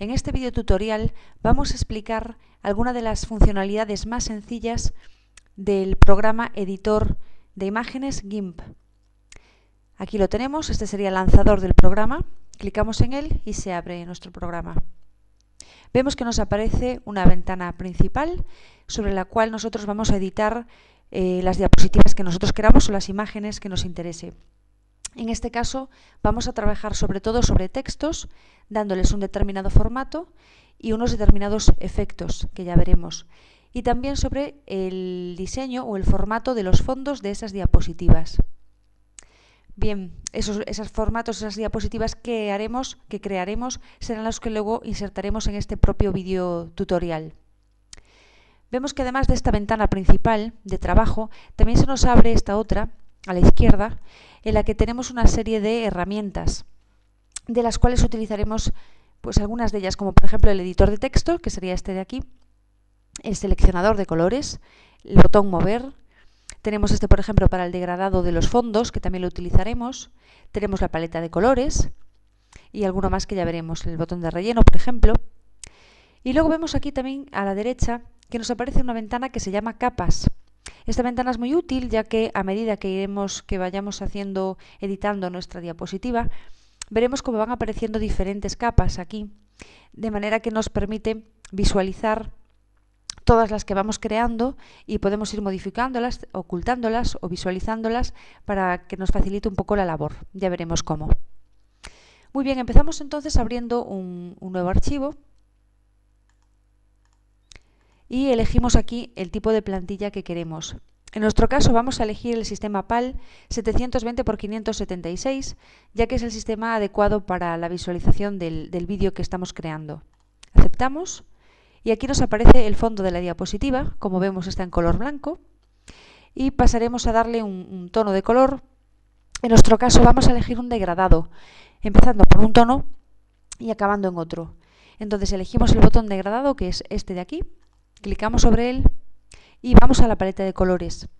En este video tutorial vamos a explicar algunas de las funcionalidades más sencillas del programa editor de imágenes GIMP. Aquí lo tenemos, este sería el lanzador del programa, clicamos en él y se abre nuestro programa. Vemos que nos aparece una ventana principal sobre la cual nosotros vamos a editar las diapositivas que nosotros queramos o las imágenes que nos interese. En este caso vamos a trabajar sobre todo sobre textos, dándoles un determinado formato y unos determinados efectos que ya veremos. Y también sobre el diseño o el formato de los fondos de esas diapositivas. Bien, esos formatos, esas diapositivas que crearemos, serán los que luego insertaremos en este propio vídeo tutorial. Vemos que además de esta ventana principal de trabajo, también se nos abre esta otra, a la izquierda, en la que tenemos una serie de herramientas, de las cuales utilizaremos pues algunas de ellas, como por ejemplo el editor de texto, que sería este de aquí, el seleccionador de colores, el botón mover. Tenemos este, por ejemplo, para el degradado de los fondos, que también lo utilizaremos. Tenemos la paleta de colores y alguno más que ya veremos, el botón de relleno, por ejemplo. Y luego vemos aquí también a la derecha que nos aparece una ventana que se llama capas. Esta ventana es muy útil, ya que a medida que vayamos editando nuestra diapositiva, veremos cómo van apareciendo diferentes capas aquí, de manera que nos permite visualizar todas las que vamos creando y podemos ir modificándolas, ocultándolas o visualizándolas para que nos facilite un poco la labor. Ya veremos cómo. Muy bien, empezamos entonces abriendo un nuevo archivo y elegimos aquí el tipo de plantilla que queremos. En nuestro caso vamos a elegir el sistema PAL 720x576, ya que es el sistema adecuado para la visualización del vídeo que estamos creando. Aceptamos. Y aquí nos aparece el fondo de la diapositiva, como vemos está en color blanco, y pasaremos a darle un tono de color. En nuestro caso vamos a elegir un degradado, empezando por un tono y acabando en otro. Entonces elegimos el botón degradado, que es este de aquí, clicamos sobre él y vamos a la paleta de colores.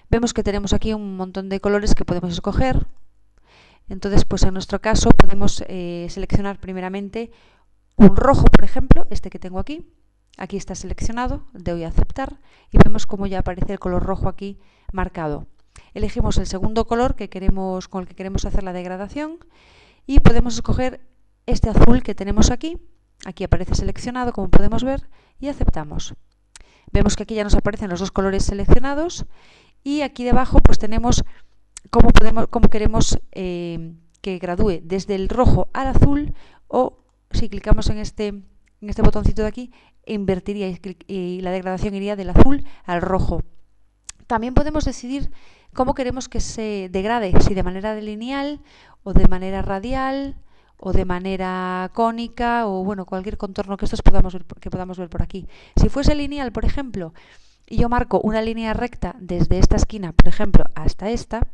Vemos que tenemos aquí un montón de colores que podemos escoger. Entonces, pues en nuestro caso podemos seleccionar primeramente un rojo, por ejemplo, este que tengo aquí. Aquí está seleccionado, doy a aceptar y vemos cómo ya aparece el color rojo aquí marcado. Elegimos el segundo color con el que queremos hacer la degradación y podemos escoger este azul que tenemos aquí. Aquí aparece seleccionado, como podemos ver, y aceptamos. Vemos que aquí ya nos aparecen los dos colores seleccionados y aquí debajo pues tenemos cómo queremos que gradúe desde el rojo al azul, o si clicamos en este botoncito de aquí, invertiría y la degradación iría del azul al rojo. También podemos decidir cómo queremos que se degrade, si de manera lineal o de manera radial o de manera cónica o bueno, cualquier contorno que podamos ver por aquí. Si fuese lineal, por ejemplo, y yo marco una línea recta desde esta esquina, por ejemplo, hasta esta,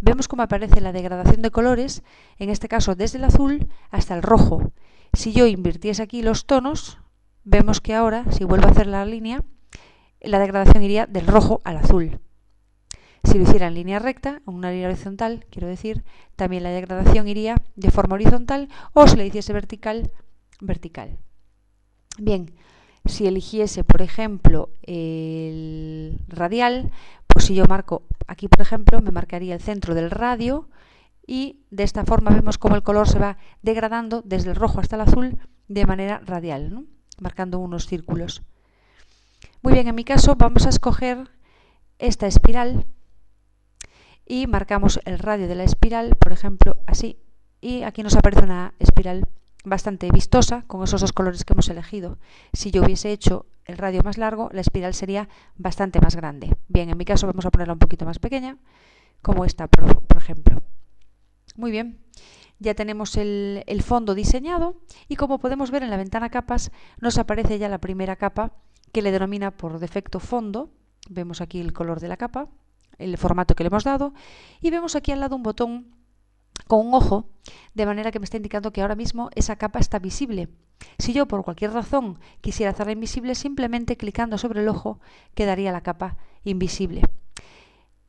vemos cómo aparece la degradación de colores, en este caso desde el azul hasta el rojo. Si yo invirtiese aquí los tonos, vemos que ahora, si vuelvo a hacer la línea, la degradación iría del rojo al azul. Si lo hiciera en línea recta, en una línea horizontal, quiero decir, también la degradación iría de forma horizontal, o si la hiciese vertical, vertical. Bien, si eligiese, por ejemplo, el radial, pues si yo marco aquí, por ejemplo, me marcaría el centro del radio y de esta forma vemos cómo el color se va degradando desde el rojo hasta el azul de manera radial, ¿no? Marcando unos círculos. Muy bien, en mi caso vamos a escoger esta espiral y marcamos el radio de la espiral, por ejemplo, así, y aquí nos aparece una espiral bastante vistosa con esos dos colores que hemos elegido. Si yo hubiese hecho el radio más largo, la espiral sería bastante más grande. Bien, en mi caso vamos a ponerla un poquito más pequeña, como esta, por ejemplo. Muy bien, ya tenemos el fondo diseñado y como podemos ver en la ventana capas nos aparece ya la primera capa que le denomina por defecto fondo. Vemos aquí el color de la capa, el formato que le hemos dado y vemos aquí al lado un botón con un ojo, de manera que me está indicando que ahora mismo esa capa está visible. Si yo por cualquier razón quisiera hacerla invisible, simplemente clicando sobre el ojo quedaría la capa invisible.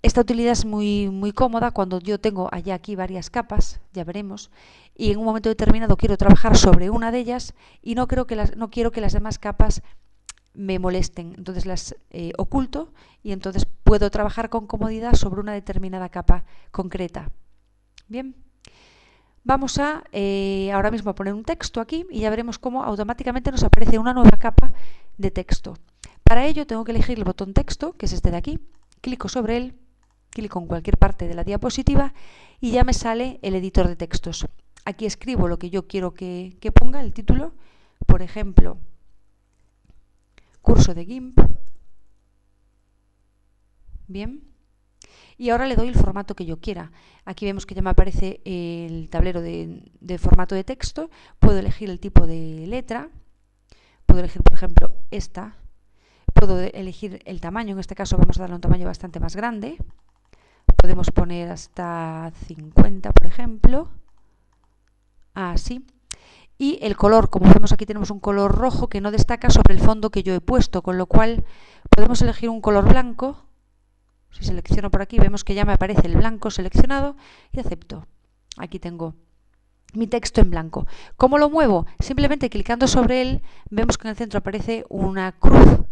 Esta utilidad es muy cómoda cuando yo tengo allá aquí varias capas, ya veremos, y en un momento determinado quiero trabajar sobre una de ellas y no quiero que las demás capas me molesten. Entonces las oculto y entonces puedo trabajar con comodidad sobre una determinada capa concreta. Bien, vamos a ahora mismo poner un texto aquí y ya veremos cómo automáticamente nos aparece una nueva capa de texto. Para ello tengo que elegir el botón texto, que es este de aquí, clico sobre él, clico en cualquier parte de la diapositiva y ya me sale el editor de textos. Aquí escribo lo que yo quiero que ponga, el título, por ejemplo, curso de GIMP. Bien. Y ahora le doy el formato que yo quiera. Aquí vemos que ya me aparece el tablero de formato de texto. Puedo elegir el tipo de letra. Puedo elegir, por ejemplo, esta. Puedo elegir el tamaño. En este caso vamos a darle un tamaño bastante más grande. Podemos poner hasta 50, por ejemplo. Así. Y el color, como vemos aquí tenemos un color rojo que no destaca sobre el fondo que yo he puesto, con lo cual podemos elegir un color blanco. Si selecciono por aquí vemos que ya me aparece el blanco seleccionado y acepto. Aquí tengo mi texto en blanco. ¿Cómo lo muevo? Simplemente clicando sobre él vemos que en el centro aparece una cruz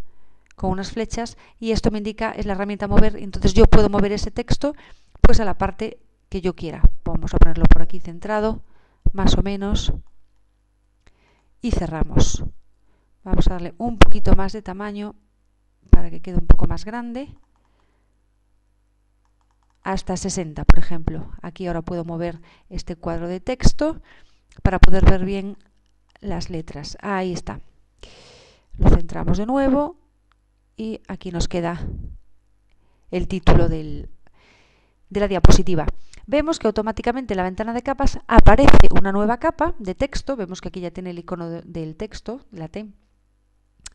con unas flechas y esto me indica, es la herramienta mover, entonces yo puedo mover ese texto pues a la parte que yo quiera. Vamos a ponerlo por aquí centrado, más o menos, y cerramos. Vamos a darle un poquito más de tamaño para que quede un poco más grande. Hasta 60, por ejemplo. Aquí ahora puedo mover este cuadro de texto para poder ver bien las letras. Ahí está. Lo centramos de nuevo y aquí nos queda el título de la diapositiva. Vemos que automáticamente en la ventana de capas aparece una nueva capa de texto. Vemos que aquí ya tiene el icono del texto, la T.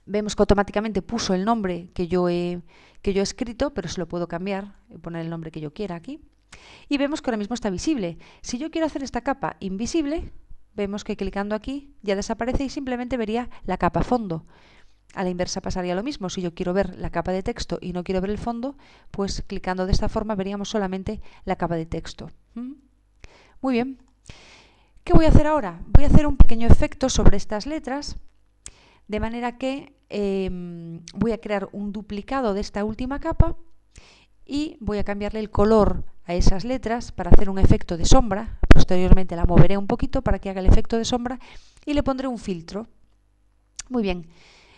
Vemos que automáticamente puso el nombre que yo he escrito, pero se lo puedo cambiar y poner el nombre que yo quiera aquí. Y vemos que ahora mismo está visible. Si yo quiero hacer esta capa invisible, vemos que clicando aquí ya desaparece y simplemente vería la capa fondo. A la inversa pasaría lo mismo. Si yo quiero ver la capa de texto y no quiero ver el fondo, pues clicando de esta forma veríamos solamente la capa de texto. Muy bien. ¿Qué voy a hacer ahora? Voy a hacer un pequeño efecto sobre estas letras, de manera que voy a crear un duplicado de esta última capa y voy a cambiarle el color a esas letras para hacer un efecto de sombra. Posteriormente la moveré un poquito para que haga el efecto de sombra y le pondré un filtro. Muy bien.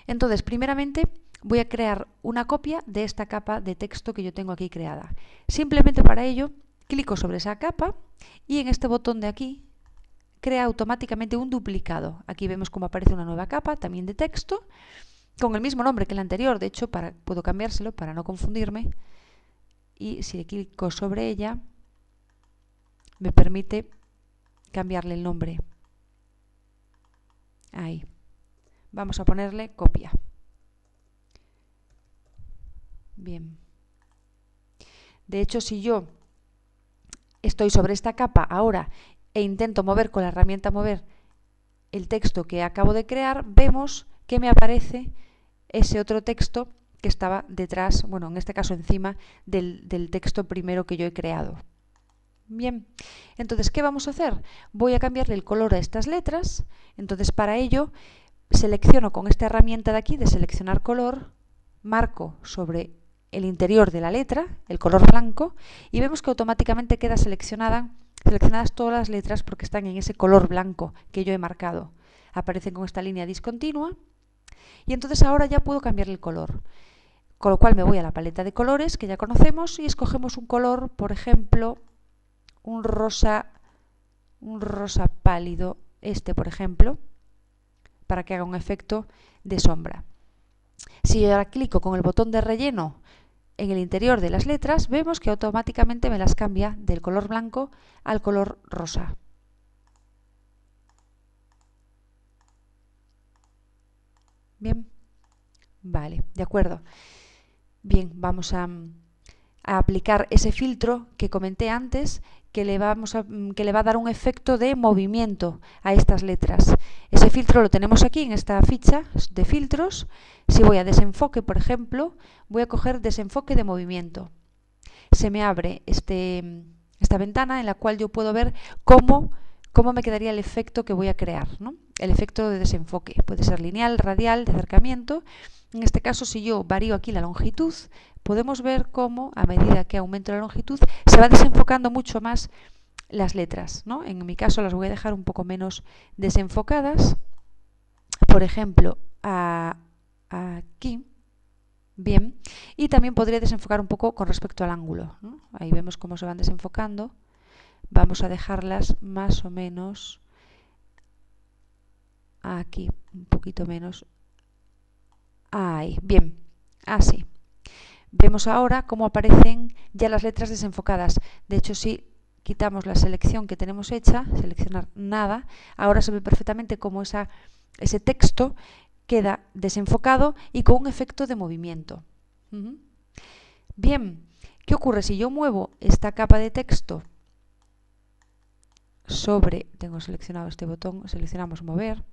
Entonces, primeramente voy a crear una copia de esta capa de texto que yo tengo aquí creada. Simplemente para ello, clico sobre esa capa y en este botón de aquí crea automáticamente un duplicado. Aquí vemos cómo aparece una nueva capa, también de texto, con el mismo nombre que la anterior. De hecho, puedo cambiárselo para no confundirme. Y si le clico sobre ella, me permite cambiarle el nombre. Ahí. Vamos a ponerle copia. Bien. De hecho, si yo estoy sobre esta capa ahora e intento mover con la herramienta mover el texto que acabo de crear, vemos que me aparece ese otro texto que estaba detrás, bueno, en este caso encima del texto primero que yo he creado. Bien, entonces, ¿qué vamos a hacer? Voy a cambiarle el color a estas letras. Entonces, para ello, selecciono con esta herramienta de aquí, de seleccionar color, marco sobre el interior de la letra, el color blanco, y vemos que automáticamente queda seleccionadas todas las letras porque están en ese color blanco que yo he marcado. Aparecen con esta línea discontinua y entonces ahora ya puedo cambiarle el color. Con lo cual me voy a la paleta de colores que ya conocemos y escogemos un color, por ejemplo, un rosa pálido, este por ejemplo, para que haga un efecto de sombra. Si yo ahora clico con el botón de relleno en el interior de las letras, vemos que automáticamente me las cambia del color blanco al color rosa. Bien, vale, de acuerdo. Bien, vamos a aplicar ese filtro que comenté antes, que le va a dar un efecto de movimiento a estas letras. Ese filtro lo tenemos aquí en esta ficha de filtros. Si voy a desenfoque, por ejemplo, voy a coger desenfoque de movimiento. se me abre esta ventana en la cual yo puedo ver cómo me quedaría el efecto que voy a crear, ¿no? El efecto de desenfoque. Puede ser lineal, radial, de acercamiento. En este caso, si yo varío aquí la longitud, podemos ver cómo, a medida que aumento la longitud, se va desenfocando mucho más las letras, ¿no? En mi caso las voy a dejar un poco menos desenfocadas. Por ejemplo, aquí. Bien. Y también podría desenfocar un poco con respecto al ángulo, ¿no? Ahí vemos cómo se van desenfocando. Vamos a dejarlas más o menos aquí, un poquito menos. Ahí, bien, así. Vemos ahora cómo aparecen ya las letras desenfocadas. De hecho, si quitamos la selección que tenemos hecha, seleccionar nada, ahora se ve perfectamente cómo ese texto queda desenfocado y con un efecto de movimiento. Bien, ¿qué ocurre si yo muevo esta capa de texto sobre, tengo seleccionado este botón, seleccionamos mover,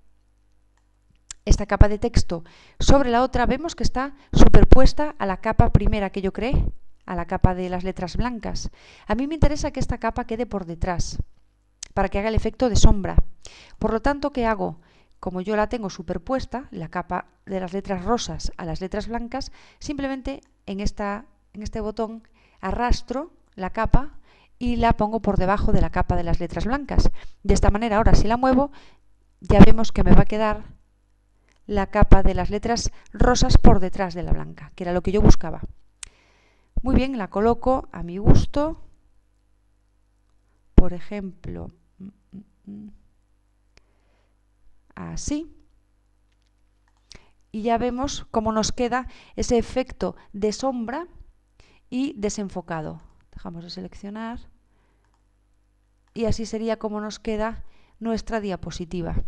esta capa de texto sobre la otra, vemos que está superpuesta a la capa primera que yo creé, a la capa de las letras blancas. A mí me interesa que esta capa quede por detrás, para que haga el efecto de sombra. Por lo tanto, ¿qué hago? Como yo la tengo superpuesta, la capa de las letras rosas a las letras blancas, simplemente en este botón arrastro la capa y la pongo por debajo de la capa de las letras blancas. De esta manera, ahora si la muevo, ya vemos que me va a quedar la capa de las letras rosas por detrás de la blanca, que era lo que yo buscaba. Muy bien, la coloco a mi gusto. Por ejemplo, así. Y ya vemos cómo nos queda ese efecto de sombra y desenfocado. Dejamos de seleccionar. Y así sería como nos queda nuestra diapositiva.